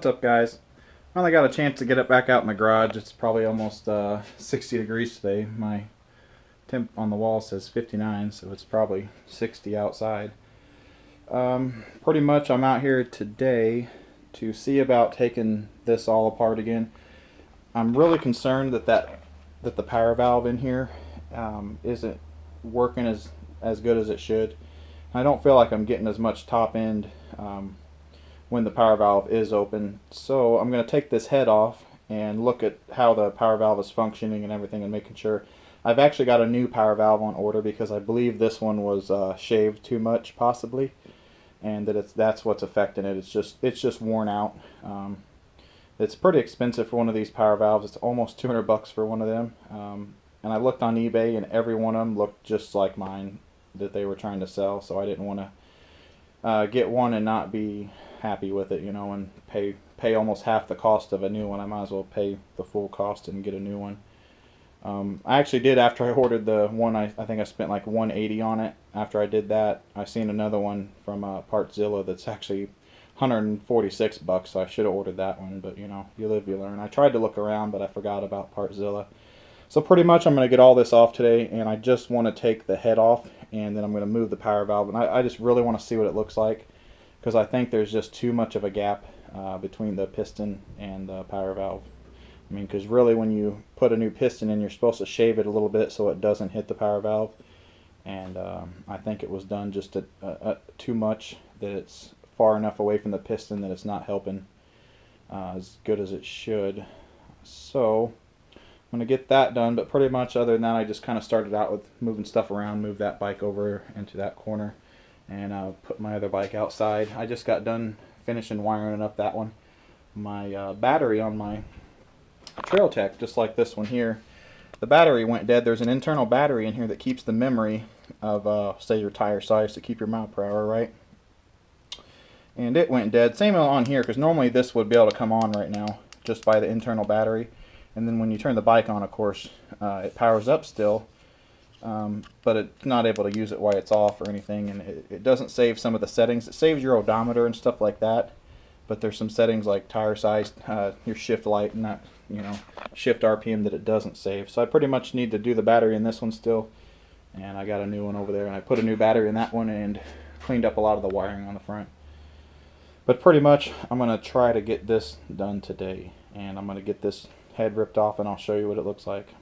What's up, guys? Finally got a chance to get it back out in the garage. It's probably almost 60 degrees today. My temp on the wall says 59, so it's probably 60 outside. Pretty much I'm out here today to see about taking this all apart again. I'm really concerned that the power valve in here isn't working as good as it should. I don't feel like I'm getting as much top end when the power valve is open. So I'm going to take this head off and look at how the power valve is functioning and everything, and making sure. I've actually got a new power valve on order because I believe this one was shaved too much, possibly, and that's what's affecting it. It's just worn out. It's pretty expensive for one of these power valves. It's almost 200 bucks for one of them. And I looked on eBay, and every one of them looked just like mine that they were trying to sell. So I didn't want to get one and not be happy with it, and pay almost half the cost of a new one. I might as well pay the full cost and get a new one. I actually did, after I ordered the one, I think I spent like $180 on it. After I did that, I seen another one from Partzilla that's actually 146 bucks, so I should have ordered that one, but you live, you learn. I tried to look around, but I forgot about Partzilla. So pretty much I'm going to get all this off today, and I just want to take the head off, and then I'm going to move the power valve, and I just really want to see what it looks like, because I think there's just too much of a gap between the piston and the power valve. I mean, because really when you put a new piston in, you're supposed to shave it a little bit so it doesn't hit the power valve, and I think it was done just too much, that it's far enough away from the piston that it's not helping as good as it should. So I'm going to get that done, but pretty much other than that, I just kind of started out with moving stuff around, move that bike over into that corner, and put my other bike outside. I just got done finishing wiring up that one. My battery on my Trail Tech, just like this one here, the battery went dead. There's an internal battery in here that keeps the memory of, say, your tire size to keep your mile per hour, right? And it went dead. Same on here, because normally this would be able to come on right now just by the internal battery. And then when you turn the bike on, of course, it powers up still. But it's not able to use it while it's off or anything, and it doesn't save some of the settings. It saves your odometer and stuff like that, but there's some settings like tire size, your shift light, and that, shift RPM, that it doesn't save. So I pretty much need to do the battery in this one still, and I got a new one over there, and I put a new battery in that one and cleaned up a lot of the wiring on the front. But pretty much I'm going to try to get this done today, and I'm going to get this head ripped off, and I'll show you what it looks like.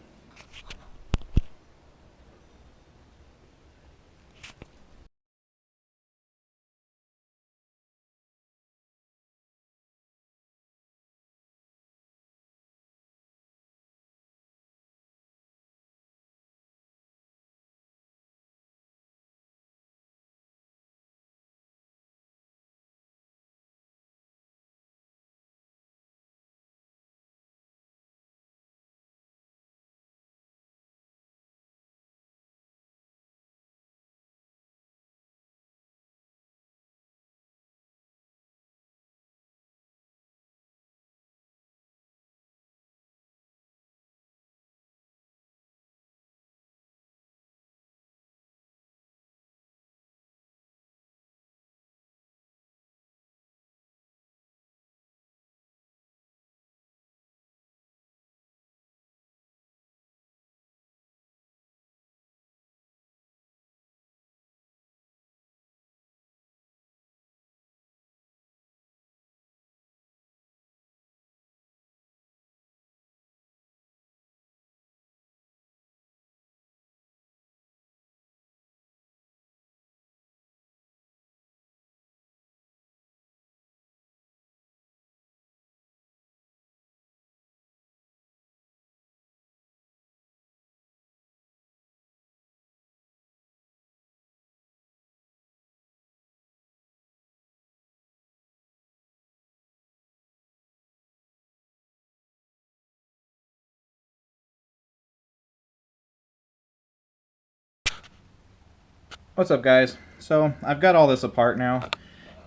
What's up, guys? So I've got all this apart now,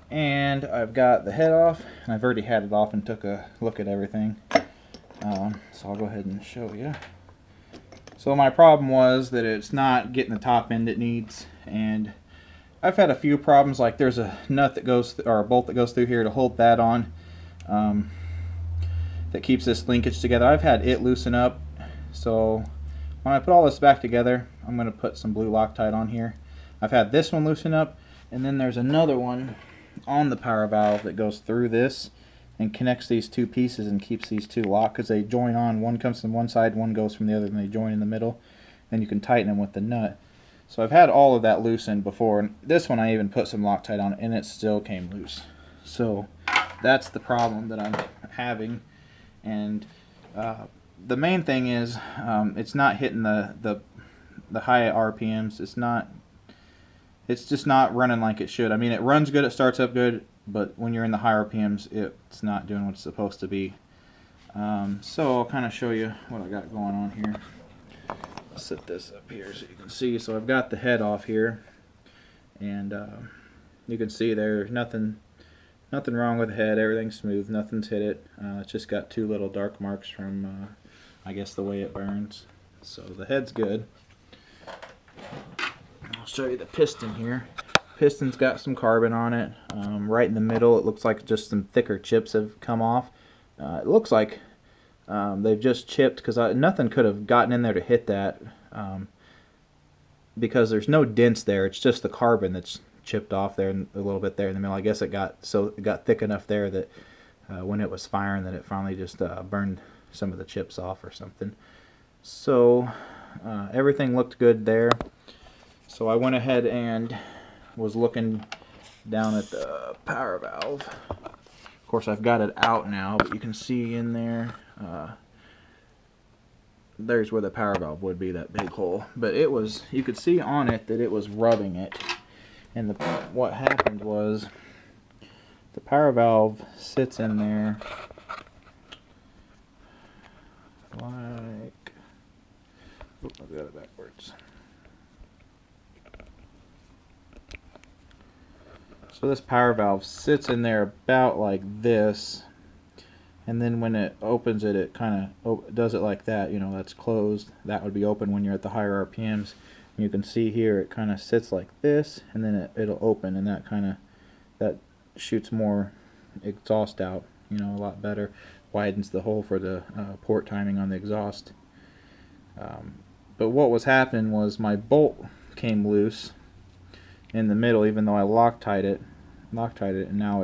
and I've got the head off, and I've already had it off and took a look at everything. So I'll go ahead and show you. So my problem was that it's not getting the top end it needs, and I've had a few problems. Like there's a nut that goes, or a bolt that goes through here to hold that on. that keeps this linkage together. I've had it loosen up, so when I put all this back together, I'm going to put some blue Loctite on here. I've had this one loosen up, and then there's another one on the power valve that goes through this and connects these two pieces and keeps these two locked, because they join on. One comes from one side, one goes from the other, and they join in the middle, and you can tighten them with the nut. So I've had all of that loosened before, and this one I even put some Loctite on, and it still came loose. So that's the problem that I'm having. And the main thing is it's not hitting the high RPMs. It's just not running like it should. I mean, it runs good, it starts up good, but when you're in the high RPMs, it's not doing what it's supposed to be. So I'll kind of show you what I got going on here. I'll set this up here so you can see. So I've got the head off here, and you can see there's nothing wrong with the head. Everything's smooth, nothing's hit it. It's just got two little dark marks from I guess the way it burns. So the head's good. I'll show you the piston here. Piston's got some carbon on it. Right in the middle, it looks like just some thicker chips have come off. It looks like they've just chipped, because nothing could have gotten in there to hit that, because there's no dents there. It's just the carbon that's chipped off there and a little bit there in the middle. I guess it got thick enough there that when it was firing, that it finally just burned some of the chips off or something. So everything looked good there. So I went ahead and was looking down at the power valve. Of course, I've got it out now, but you can see in there, there's where the power valve would be, that big hole. But it was, you could see on it that it was rubbing it. And what happened was, the power valve sits in there like, oops, I've got it backwards. So this power valve sits in there about like this, and then when it opens it, it kind of does it like that. You know, that's closed. That would be open when you're at the higher RPMs. And you can see here it kind of sits like this, and then it'll open, and that shoots more exhaust out. You know, a lot better. Widens the hole for the port timing on the exhaust. But what was happening was my bolt came loose in the middle, even though I Loctite it, and now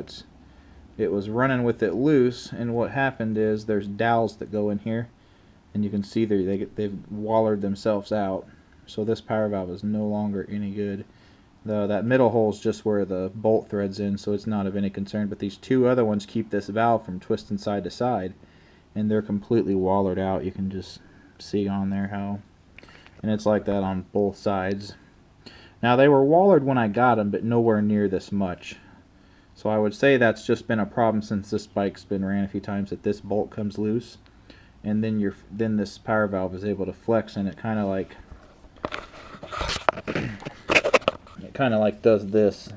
it was running with it loose. And what happened is there's dowels that go in here, and you can see they've wallered themselves out. So this power valve is no longer any good. That middle hole is just where the bolt threads in, so it's not of any concern. But these two other ones keep this valve from twisting side to side, and they're completely wallered out. You can just see on there how, and it's like that on both sides. Now, they were wallered when I got them, but nowhere near this much. So I would say that's just been a problem since this bike's been ran a few times, that this bolt comes loose, and then this power valve is able to flex, and it kind of like does this,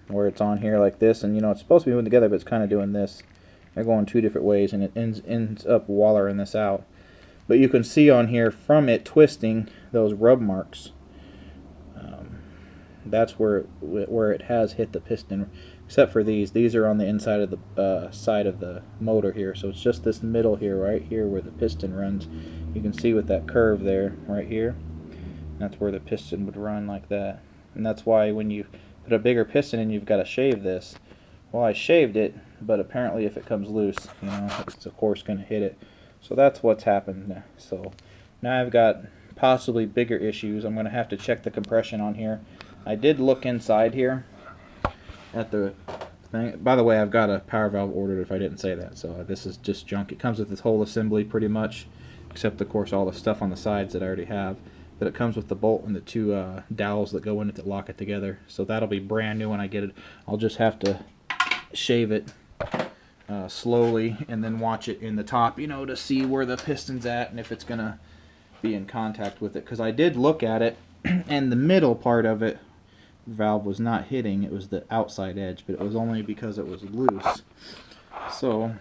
where it's on here like this, and you know it's supposed to be moving together, but it's kind of doing this. They're going two different ways, and it ends up wallering this out. But you can see on here from it twisting those rub marks. That's where it has hit the piston, except for these are on the inside of the side of the motor here. So it's just this middle here, right here, where the piston runs. You can see with that curve there, right here, that's where the piston would run like that. And that's why when you put a bigger piston in, you've got to shave this. Well, I shaved it, but apparently if it comes loose, you know, it's of course going to hit it. So that's what's happened. So now I've got possibly bigger issues. I'm going to have to check the compression on here. I did look inside here at the thing. By the way, I've got a power valve ordered, if I didn't say that. So this is just junk. It comes with this whole assembly pretty much, except of course all the stuff on the sides that I already have. But it comes with the bolt and the two dowels that go in it that lock it together. So that'll be brand new when I get it. I'll just have to shave it slowly and then watch it in the top, you know, to see where the piston's at and if it's going to be in contact with it. Because I did look at it, and the middle part of it, the valve was not hitting. It was the outside edge, but it was only because it was loose. So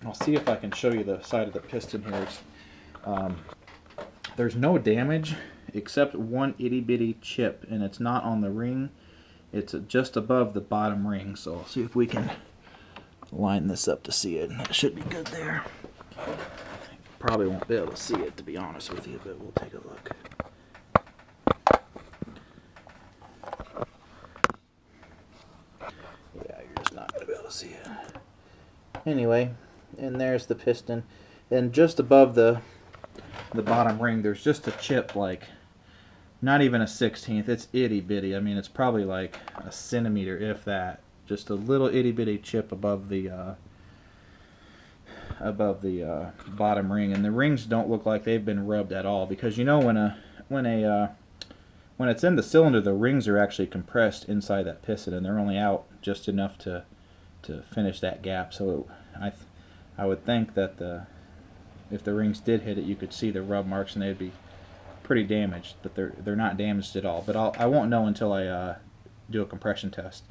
I'll see if I can show you the side of the piston here. There's no damage except one itty bitty chip, and it's not on the ring. It's just above the bottom ring. So I'll see if we can line this up to see it. That should be good there. Probably won't be able to see it, to be honest with you, but we'll take a look. Yeah, you're just not going to be able to see it. Anyway, and there's the piston. And just above the bottom ring, there's just a chip, like, not even a 1/16. It's itty bitty. I mean, it's probably like a centimeter, if that. Just a little itty bitty chip above the bottom ring, and the rings don't look like they've been rubbed at all, because you know when it's in the cylinder, the rings are actually compressed inside that piston, and they're only out just enough to finish that gap. So I would think that if the rings did hit it, you could see the rub marks, and they'd be pretty damaged, but they're not damaged at all. But I won't know until I do a compression test.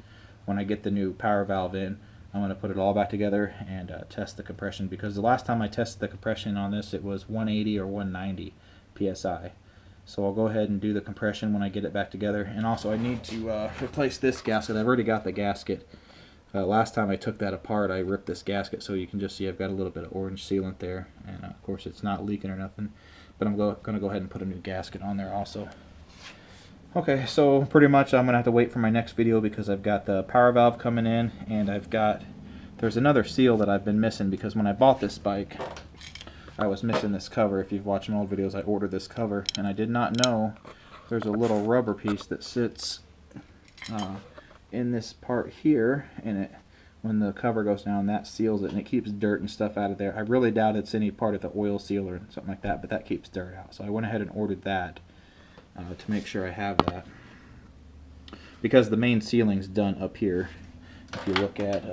When I get the new power valve in, I'm going to put it all back together and test the compression, because the last time I tested the compression on this, it was 180 or 190 psi. So I'll go ahead and do the compression when I get it back together. And also I need to replace this gasket. I've already got the gasket. Last time I took that apart, I ripped this gasket, so you can just see I've got a little bit of orange sealant there, and of course it's not leaking or nothing, but I'm going to go ahead and put a new gasket on there also. Okay, so pretty much I'm going to have to wait for my next video, because I've got the power valve coming in, and there's another seal that I've been missing, because when I bought this bike, I was missing this cover. If you've watched my old videos, I ordered this cover, and I did not know there's a little rubber piece that sits in this part here, and when the cover goes down, that seals it, and it keeps dirt and stuff out of there. I really doubt it's any part of the oil seal or something like that, but that keeps dirt out. So I went ahead and ordered that to make sure I have that, because the main sealing's done up here. If you look at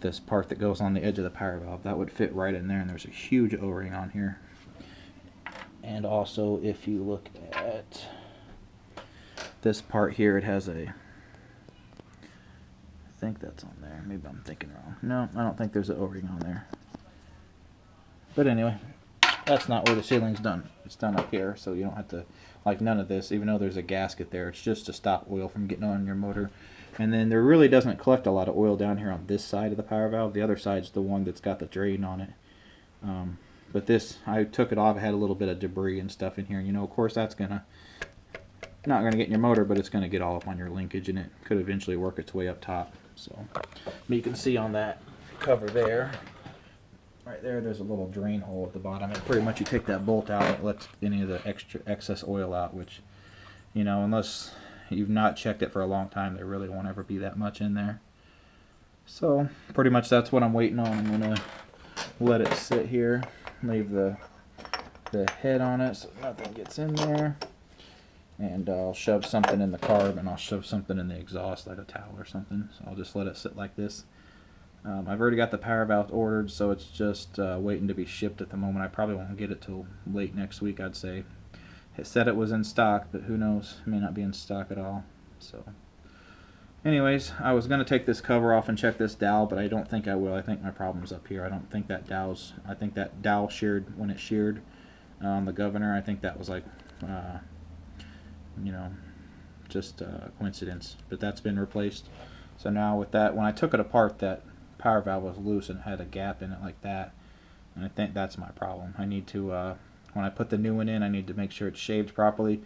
this part that goes on the edge of the power valve, that would fit right in there, and there's a huge O-ring on here. And also, if you look at this part here, it has I think that's on there. Maybe I'm thinking wrong. No, I don't think there's an O-ring on there. But anyway, that's not where the sealing's done. It's done up here, so you don't have to, like, none of this, even though there's a gasket there. It's just to stop oil from getting on your motor. And then there really doesn't collect a lot of oil down here on this side of the power valve. The other side's the one that's got the drain on it. But this, I took it off. It had a little bit of debris and stuff in here. And, you know, of course, that's not going to get in your motor, but it's going to get all up on your linkage, and it could eventually work its way up top. So, but you can see on that cover there, right there's a little drain hole at the bottom, and pretty much you take that bolt out, it lets any of the excess oil out, which, you know, unless you've not checked it for a long time, there really won't ever be that much in there. So pretty much that's what I'm waiting on. I'm going to let it sit here, leave the head on it so nothing gets in there, and I'll shove something in the carb, and I'll shove something in the exhaust, like a towel or something. So I'll just let it sit like this. I've already got the power valve ordered, so it's just waiting to be shipped at the moment. I probably won't get it till late next week, I'd say. It said it was in stock, but who knows? It may not be in stock at all. So anyways, I was going to take this cover off and check this dowel, but I don't think I will. I think my problem's up here. I don't think that I think that dowel sheared when it sheared on the governor. I think that was like, you know, just a coincidence. But that's been replaced. So now with that, when I took it apart, that power valve was loose and had a gap in it like that. And I think that's my problem. I need to, when I put the new one in, I need to make sure it's shaved properly,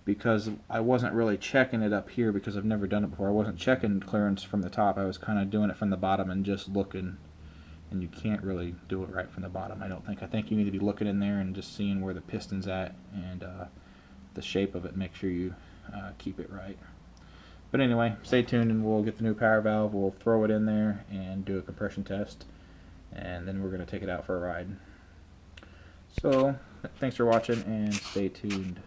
because I wasn't really checking it up here, because I've never done it before. I wasn't checking clearance from the top. I was kind of doing it from the bottom and just looking, and you can't really do it right from the bottom, I don't think. I think you need to be looking in there and just seeing where the piston's at and the shape of it. Make sure you keep it right. But anyway, stay tuned, and we'll get the new power valve. We'll throw it in there and do a compression test, and then we're going to take it out for a ride. So thanks for watching, and stay tuned.